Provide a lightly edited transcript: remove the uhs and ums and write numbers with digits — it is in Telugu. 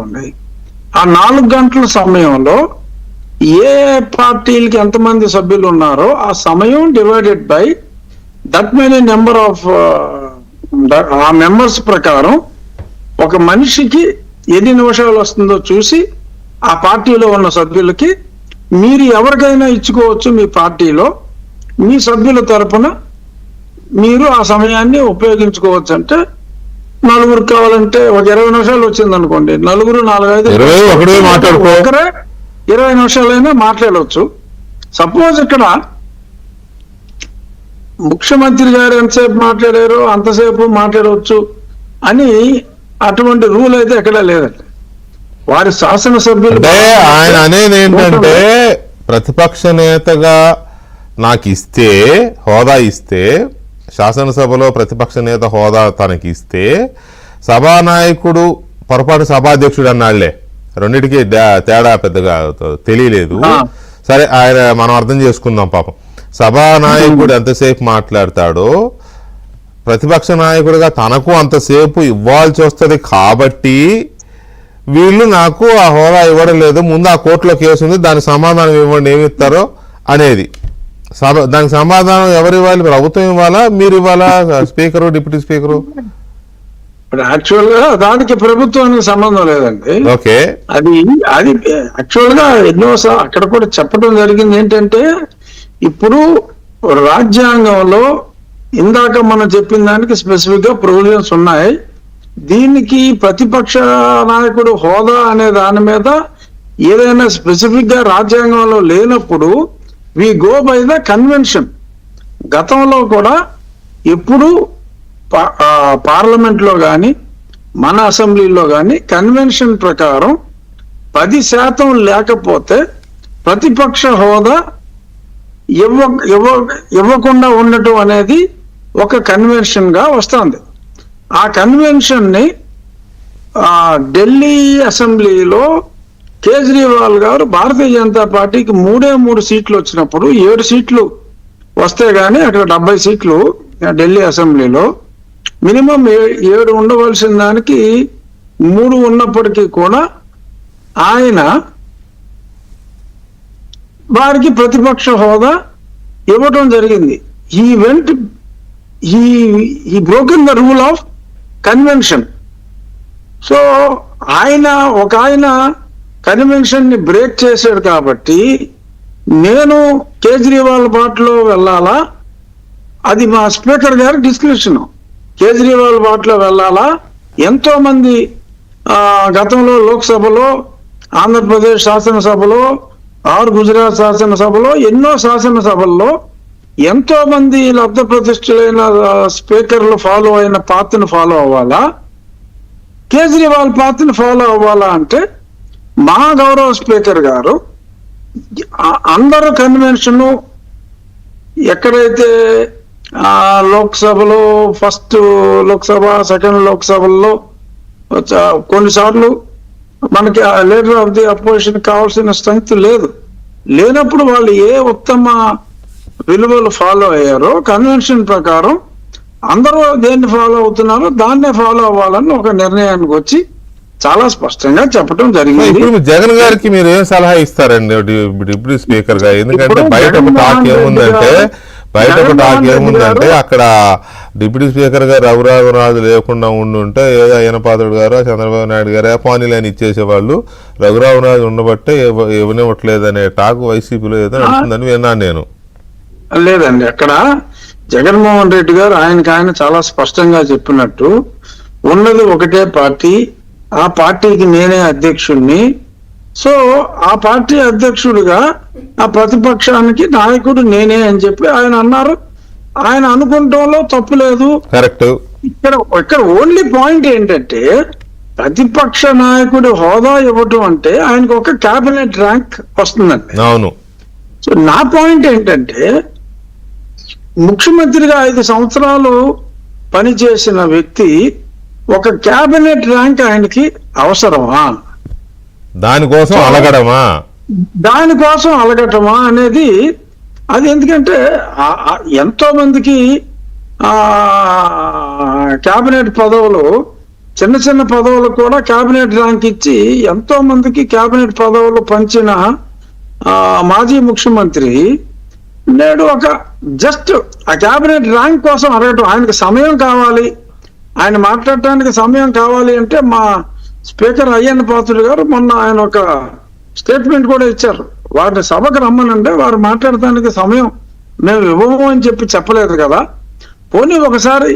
ఉన్నాయి. ఆ 4 గంటల సమయంలో ఏ పార్టీలకి ఎంతమంది సభ్యులు ఉన్నారో ఆ సమయం divided by that many number of ఆ మెంబర్స్ ప్రకారం ఒక మనిషికి ఎన్ని నిమిషాలు వస్తుందో చూసి ఆ పార్టీలో ఉన్న సభ్యులకి మీరు ఎవరికైనా ఇచ్చుకోవచ్చు. మీ పార్టీలో మీ సభ్యుల తరపున మీరు ఆ సమయాన్ని ఉపయోగించుకోవచ్చు. అంటే నలుగురు కావాలంటే ఒక 20 నిమిషాలు వచ్చింది అనుకోండి, నలుగురు 4-5 ఒకరే 20 నిమిషాలైనా మాట్లాడవచ్చు. సపోజ్ ఇక్కడ ముఖ్యమంత్రి గారు ఎంతసేపు మాట్లాడారో అంతసేపు మాట్లాడవచ్చు అని అటువంటి రూల్ అయితే ఎక్కడా లేదండి. వారి శాసనసభ్యులు ఆయన అనేది ఏంటంటే ప్రతిపక్ష నేతగా నాకు ఇస్తే హోదా ఇస్తే, శాసనసభలో ప్రతిపక్ష నేత హోదా తనకి ఇస్తే, సభానాయకుడు పొరపాటు సభాధ్యక్షుడు అన్నాళ్లే, రెండింటికి తేడా పెద్దగా తెలియలేదు. సరే ఆయన మనం అర్థం చేసుకుందాం. పాపం సభానాయకుడు ఎంతసేపు మాట్లాడతాడో ప్రతిపక్ష నాయకుడిగా తనకు అంతసేపు ఇవ్వాల్సి వస్తుంది. కాబట్టి వీళ్ళు నాకు ఆ హోదా ఇవ్వడం లేదు, ముందు ఆ కోర్టులో కేసు ఉంది, దానికి సమాధానం ఇవ్వండి, ఏమి ఇస్తారో అనేది. దానికి సమాధానం ఎవరు ఇవ్వాలి? ప్రభుత్వం ఇవ్వాలా, మీరు ఇవ్వాలా? Speaker, deputy speaker? యాక్చువల్ గా దానికి ప్రభుత్వానికి సంబంధం లేదండి. ఓకే, అది యాక్చువల్ గా ఎన్నోసార్లు అక్కడ కూడా చెప్పడం జరిగింది. ఏంటంటే ఇప్పుడు రాజ్యాంగంలో ఇందాక మనం చెప్పిన దానికి స్పెసిఫిక్ గా ప్రొవిజన్స్ ఉన్నాయి. దీనికి ప్రతిపక్ష నాయకుడు హోదా అనే దాని మీద ఏదైనా స్పెసిఫిక్ గా రాజ్యాంగంలో లేనప్పుడు we go by the convention. గతంలో కూడా ఎప్పుడు పార్లమెంట్ లో కానీ మన అసెంబ్లీలో కానీ కన్వెన్షన్ ప్రకారం 10% లేకపోతే ప్రతిపక్ష హోదా ఇవ్వకుండా ఉండటం అనేది ఒక కన్వెన్షన్ గా వస్తుంది. ఆ కన్వెన్షన్ ని ఢిల్లీ అసెంబ్లీలో కేజ్రీవాల్ గారు భారతీయ జనతా పార్టీకి 3 సీట్లు వచ్చినప్పుడు 7 సీట్లు వస్తే గానీ అక్కడ 70 సీట్లు ఢిల్లీ అసెంబ్లీలో మినిమం 7 ఉండవలసిన దానికి 3 ఉన్నప్పటికీ కూడా ఆయన వారికి ప్రతిపక్ష హోదా ఇవ్వటం జరిగింది. he broken the rule of convention. So ఆయన కన్వెన్షన్ ని బ్రేక్ చేశాడు. కాబట్టి నేను కేజ్రీవాల్ బాటలో వెళ్ళాలా, అది మా స్పీకర్ గారి డిస్క్రిప్షన్. కేజ్రీవాల్ బాటలో వెళ్ళాలా, ఎంతో మంది గతంలో లోక్సభలో, ఆంధ్రప్రదేశ్ శాసనసభలో, గుజరాత్ శాసనసభలో, ఎన్నో శాసనసభల్లో ఎంతో మంది లబ్ధ ప్రతిష్ఠులైన స్పీకర్లు ఫాలో అయిన పాత్రను ఫాలో అవ్వాలా, కేజ్రీవాల్ పాత్రను ఫాలో అవ్వాలా అంటే మా గౌరవ స్పీకర్ గారు అందరూ కన్వెన్షన్ ఎక్కడైతే లోక్సభలో ఫస్ట్ లోక్సభ, సెకండ్ లోక్సభల్లో కొన్నిసార్లు మనకి లీడర్ ఆఫ్ ది అపోజిషన్ కావాల్సిన స్ట్రెంగ్త్ లేనప్పుడు వాళ్ళు ఏ ఉత్తమ విలువలు ఫాలో అయ్యారో కన్వెన్షన్ ప్రకారం అందరూ దేన్ని ఫాలో అవుతున్నారో దాన్నే ఫాలో అవ్వాలని ఒక నిర్ణయానికి వచ్చి చాలా స్పష్టంగా చెప్పడం జరిగింది. ఇప్పుడు జగన్ గారికి మీరు ఏం సలహా ఇస్తారండి డిప్యూటీ స్పీకర్ గా? ఎందుకంటే బయట ఒక టాక్ ఏముందంటే అక్కడ డిప్యూటీ స్పీకర్ గా రఘురామరాజు లేకుండా ఉండుంటే ఏదో అయ్యనపాత్రుడు గారు, చంద్రబాబు నాయుడు గారు పానీలని ఇచ్చేసేవాళ్ళు, రఘురామరాజు ఉండబట్టే ఇవ్వనివ్వట్లేదనే టాక్ వైసీపీలో ఏదో నడుస్తుందని విన్నాను నేను. లేదండి, అక్కడ జగన్మోహన్ రెడ్డి గారు ఆయన చాలా స్పష్టంగా చెప్పినట్టు ఉన్నది ఒకటే పార్టీ, ఆ పార్టీకి నేనే అధ్యక్షుడిని. సో ఆ పార్టీ అధ్యక్షుడిగా ఆ ప్రతిపక్షానికి నాయకుడు నేనే అని చెప్పి ఆయన అన్నారు. ఆయన అనుకుంటంలో తప్పు లేదు. కరెక్ట్. ఇక్కడ ఓన్లీ పాయింట్ ఏంటంటే ప్రతిపక్ష నాయకుడి హోదా ఇవ్వటం అంటే ఆయనకు ఒక క్యాబినెట్ ర్యాంక్ వస్తుందండి. అవును. సో నా పాయింట్ ఏంటంటే ముఖ్యమంత్రిగా 5 సంవత్సరాలు పనిచేసిన వ్యక్తి ఒక క్యాబినెట్ ర్యాంక్ ఆయనకి అవసరమా? దానికోసం అలగటమా అనేది అది. ఎందుకంటే ఎంతో మందికి క్యాబినెట్ పదవులు చిన్న చిన్న పదవులకు కూడా కేబినెట్ ర్యాంక్ ఇచ్చి ఎంతో మందికి కేబినెట్ పదవులు పంచిన మాజీ ముఖ్యమంత్రి నేడు ఒక జస్ట్ ఆ కేబినెట్ ర్యాంక్ కోసం అడగటం, ఆయనకు సమయం కావాలి, ఆయన మాట్లాడటానికి సమయం కావాలి అంటే మా స్పీకర్ అయ్యన్న పాత్రుడు గారు మొన్న ఆయన ఒక స్టేట్మెంట్ కూడా ఇచ్చారు, వారిని సభకు రమ్మనంటే వారు మాట్లాడటానికి సమయం మేము ఇవ్వము అని చెప్పి చెప్పలేదు కదా. పోనీ ఒకసారి